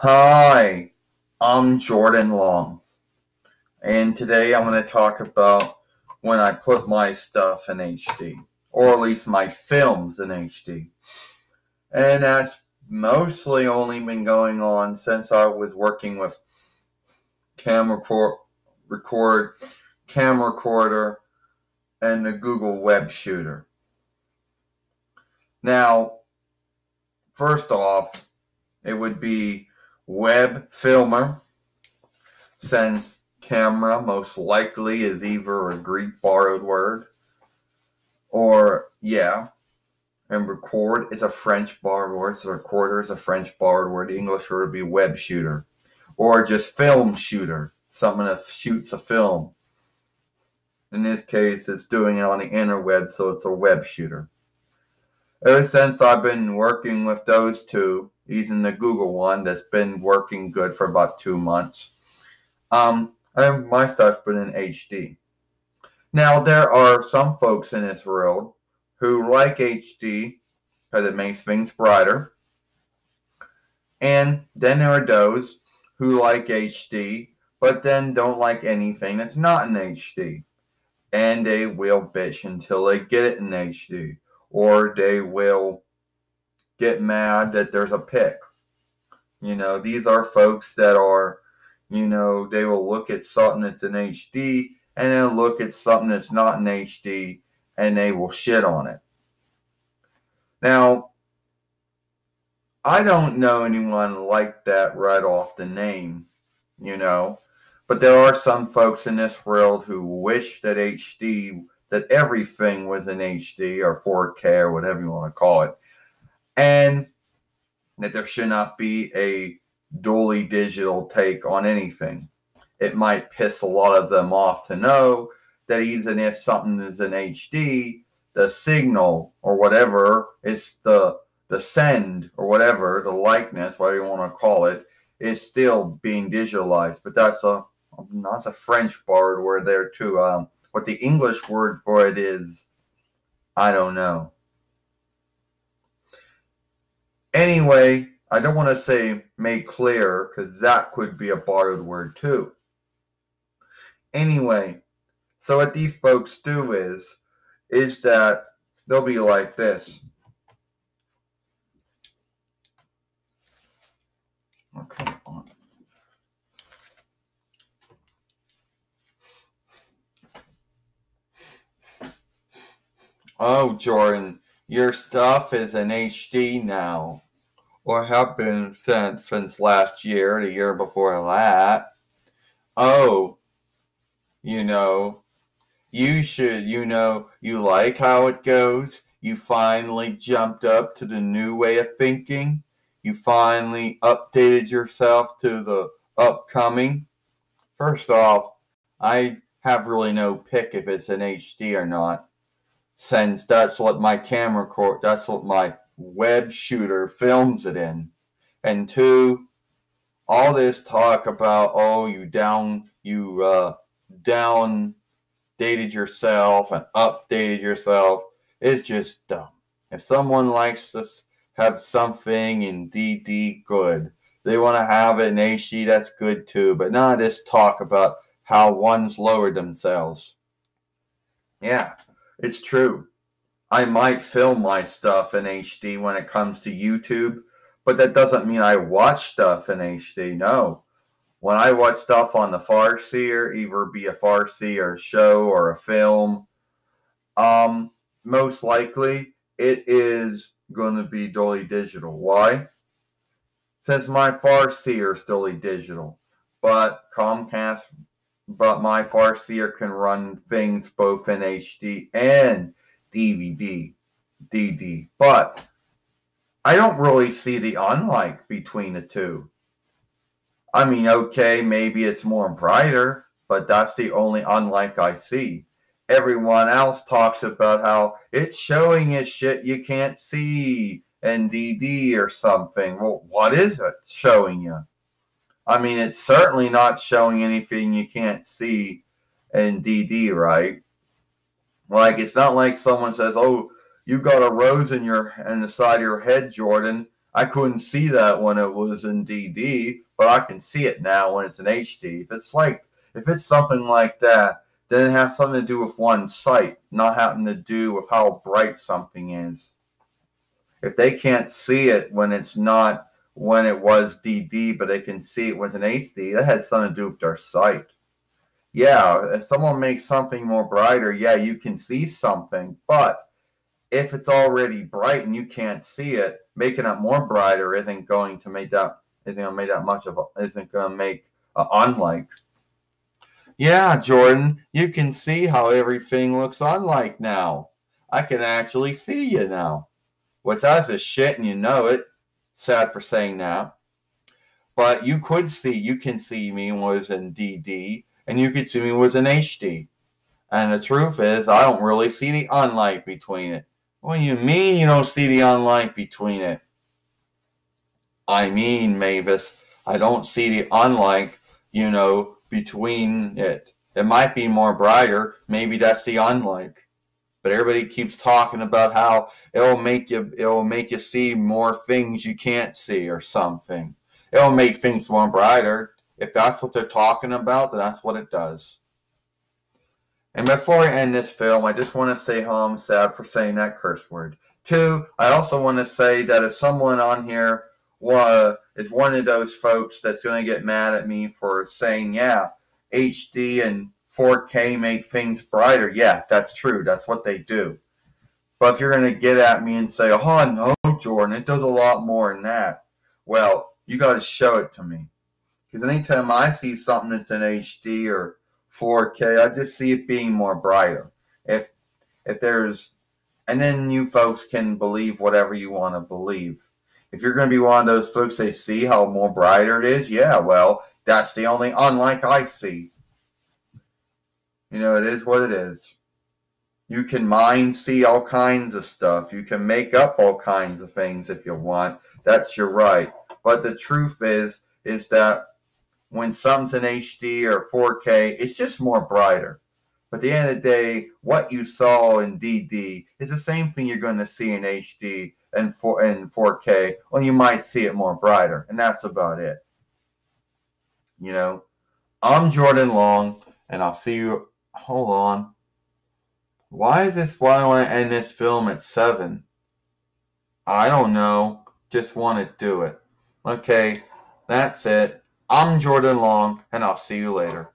Hi, I'm Jordan Long, and today I'm going to talk about when I put my stuff in HD, or at least my films in HD. And that's mostly only been going on since I was working with camera recorder, and the Google Web Shooter. Now, first off, it would be Web Filmer, since camera most likely is either a Greek borrowed word, or and record is a French borrowed word, so recorder is a French borrowed word. The English word would be web shooter, or just film shooter, someone that shoots a film. In this case, it's doing it on the interweb, so it's a web shooter. Ever since I've been working with those two, using the Google one that's been working good for about 2 months, my stuff's been in HD. Now, there are some folks in this world who like HD because it makes things brighter. And then there are those who like HD, but then don't like anything that's not in HD. And they will bitch until they get it in HD. Or they will get mad that there's a pic. These are folks that are, they will look at something that's in HD and then look at something that's not in HD and they will shit on it. Now, I don't know anyone like that right off the name, but there are some folks in this world who wish that that everything was in HD or 4K or whatever you want to call it, and that there should not be a dually digital take on anything. It might piss a lot of them off to know that even if something is in HD, the signal or whatever is the send or whatever, the likeness, whatever you want to call it, is still being digitalized. But that's a French borrowed word there too. What the English word for it is, I don't know. Anyway, I don't want to say made clear because that could be a borrowed word too. Anyway, so what these folks do is that they'll be like this. Okay, on. Oh, Jordan, your stuff is in HD now, or have been since last year, the year before that. Oh, you should, you like how it goes. You finally jumped up to the new way of thinking. You finally updated yourself to the upcoming. First off, I have really no pick if it's in HD or not, since that's what my that's what my web shooter films it in. And two, all this talk about, oh, you dated yourself and updated yourself is just dumb. If someone likes to have something in DD, good. They want to have it in HD, that's good too. But none of this talk about how one's lowered themselves. Yeah, it's true. I might film my stuff in HD when it comes to YouTube, but that doesn't mean I watch stuff in HD. No. When I watch stuff on the Farseer, either be a Farseer show or a film, most likely it is going to be dually digital. Why? Since my Farseer is dually digital, but my Farseer can run things both in HD and DVD, DD. But I don't really see the unlike between the two. I mean, okay, maybe it's more brighter, but that's the only unlike I see. Everyone else talks about how it's showing you shit you can't see in DD or something. Well, what is it showing you? I mean, it's certainly not showing anything you can't see in DD, right? Like, it's not like someone says, oh, you got a rose in the side of your head, Jordan. I couldn't see that when it was in DD, but I can see it now when it's in HD. If it's something like that, then it has something to do with one's sight, not having to do with how bright something is. If they can't see it when it's not when it was DD, but they can see it when it's in HD, that has something to do with their sight. Yeah, if someone makes something more brighter, yeah, you can see something, but if it's already bright and you can't see it, making it more brighter isn't going to make that isn't going to make unlike. Yeah, Jordan, you can see how everything looks unlike now. I can actually see you now. What's that's a shit and you know it. Sad for saying that. But you can see me when it was in DD, and you could see me when it was in HD. And the truth is, I don't really see the unlike between it. What do you mean you don't see the unlike between it? I mean, Mavis, I don't see the unlike, between it. It might be more brighter. Maybe that's the unlike. But everybody keeps talking about how it'll make you see more things you can't see or something. It'll make things more brighter. If that's what they're talking about, then that's what it does. And before I end this film, I just want to say how I'm sad for saying that curse word. 2, I also want to say that if someone on here is one of those folks that's going to get mad at me for saying, yeah, HD and 4K make things brighter. Yeah, that's true. That's what they do. But if you're going to get at me and say, oh, no, Jordan, it does a lot more than that. Well, you got to show it to me. Because anytime I see something that's in HD or 4K, I just see it being more brighter. And then you folks can believe whatever you want to believe. If you're going to be one of those folks that see how more brighter it is, yeah, well, that's the only unlike I see. It is what it is. You can see all kinds of stuff. You can make up all kinds of things if you want. That's your right. But the truth is that when something's in HD or 4K, it's just more brighter. But at the end of the day, what you saw in DD is the same thing you're going to see in HD and 4K. Well, you might see it more brighter, and that's about it. I'm Jordan Long, and I'll see you. Hold on. Why do I want to end this film at 7? I don't know. Just want to do it. Okay, that's it. I'm Jordan Long, and I'll see you later.